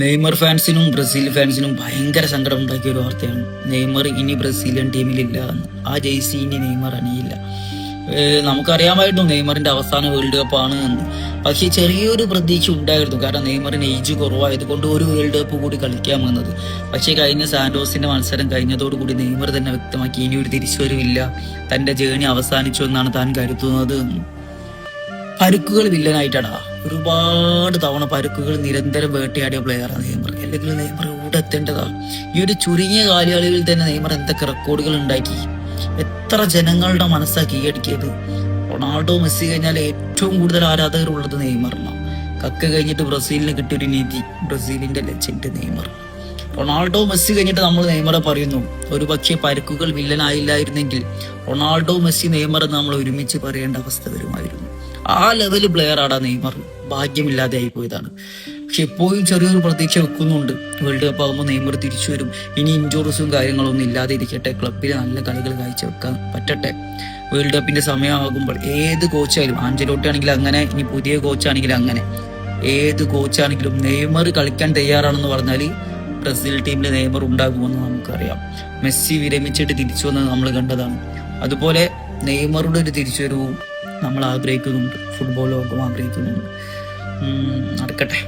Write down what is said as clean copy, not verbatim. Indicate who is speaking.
Speaker 1: Neymar ഫാൻസിനും Brazil ഫാൻസിനും ഭയങ്കര സങ്കടം ഉണ്ടാക്കിയ ഒരു വാർത്തയാണ്. നെയ്മർ ഇനി ബ്രസീലിയൻ ടീമിലില്ല എന്ന്. ആ ജേഴ്സി ഇനി നെയ്മർ അണിയില്ല. നമുക്കറിയാമായിരുന്നു നെയ്മറിന്റെ അവസാന വേൾഡ് കപ്പ് ആണ് എന്ന്. പക്ഷേ ചെറിയൊരു പ്രതീക്ഷ ഉണ്ടായിരുന്നു. കാരണം നെയ്മറിന് ഏജ് കുറവായതുകൊണ്ട് ഒരു വേൾഡ് കപ്പ് കൂടി കളിക്കാമെന്നത്. പക്ഷേ കഴിഞ്ഞ സാന്റോസിന്റെ മത്സരം കഴിഞ്ഞതോടുകൂടി നെയ്മർ തന്നെ വ്യക്തമാക്കി ഇനി ഒരു തിരിച്ചുവരവില്ല, തന്റെ ജേണി അവസാനിച്ചു എന്നാണ് താൻ കരുതുന്നത്. പരുക്കുകൾ വില്ലനായിട്ടാടാ. ഒരുപാട് തവണ പരുക്കുകൾ നിരന്തരം വേട്ടയാടിയ പ്ലെയറാണ് നെയ്മർ. അല്ലെങ്കിൽ നെയ്മർ ഇവിടെ എത്തേണ്ടതാ. ഈ ഒരു ചുരുങ്ങിയ കാലയളവിൽ തന്നെ നെയ്മർ എന്തൊക്കെ റെക്കോർഡുകൾ ഉണ്ടാക്കി, എത്ര ജനങ്ങളുടെ മനസ്സാ കീഴടക്കിയത്. റൊണാൾഡോ, മെസ്സി കഴിഞ്ഞാൽ ഏറ്റവും കൂടുതൽ ആരാധകർ ഉള്ളത് നെയ്മറിനാണ്. കക്ക കഴിഞ്ഞിട്ട് ബ്രസീലിന് കിട്ടിയൊരു നിധി, ബ്രസീലിന്റെ ലെജൻഡ് നെയ്മർ. റൊണാൾഡോ, മെസ്സി കഴിഞ്ഞിട്ട് നമ്മൾ നെയ്മറെ പറയുന്നു. ഒരു പക്ഷേ പരുക്കുകൾ വില്ലനായില്ലായിരുന്നെങ്കിൽ റൊണാൾഡോ, മെസ്സി, നെയ്മർ നമ്മൾ ഒരുമിച്ച് പറയേണ്ട അവസ്ഥ വരുമായിരുന്നു. ആ ലെവല് പ്ലെയർ ആടാ നെയ്മർ. ഭാഗ്യമില്ലാതെ ആയി പോയതാണ്. പക്ഷെ എപ്പോഴും ചെറിയൊരു പ്രതീക്ഷ വെക്കുന്നുണ്ട്. വേൾഡ് കപ്പ് ആകുമ്പോൾ നെയ്മർ തിരിച്ചു വരും. ഇനി ഇഞ്ചുറീസും കാര്യങ്ങളൊന്നും ഇല്ലാതെ ഇരിക്കട്ടെ, ക്ലബിൽ നല്ല കളികൾ കാഴ്ചവെക്കാൻ പറ്റട്ടെ. വേൾഡ് കപ്പിന്റെ സമയമാകുമ്പോൾ ഏത് കോച്ചായാലും, ആഞ്ചലോട്ടി ആണെങ്കിലും അങ്ങനെ, ഇനി പുതിയ കോച്ചാണെങ്കിലും അങ്ങനെ, ഏത് കോച്ചാണെങ്കിലും നെയ്മർ കളിക്കാൻ തയ്യാറാണെന്ന് പറഞ്ഞാൽ ബ്രസീൽ ടീമിൽ നെയ്മർ ഉണ്ടാകുമെന്ന് നമുക്കറിയാം. മെസ്സി വിരമിച്ചിട്ട് തിരിച്ചു വന്നത് നമ്മൾ കണ്ടതാണ്. അതുപോലെ നെയ്മറുടെ ഒരു തിരിച്ചുവരവും നമ്മൾ ആഗ്രഹിക്കുന്നുണ്ട്. ഫുട്ബോൾ ലോകം ആഗ്രഹിക്കുന്നുണ്ട്. നടക്കട്ടെ.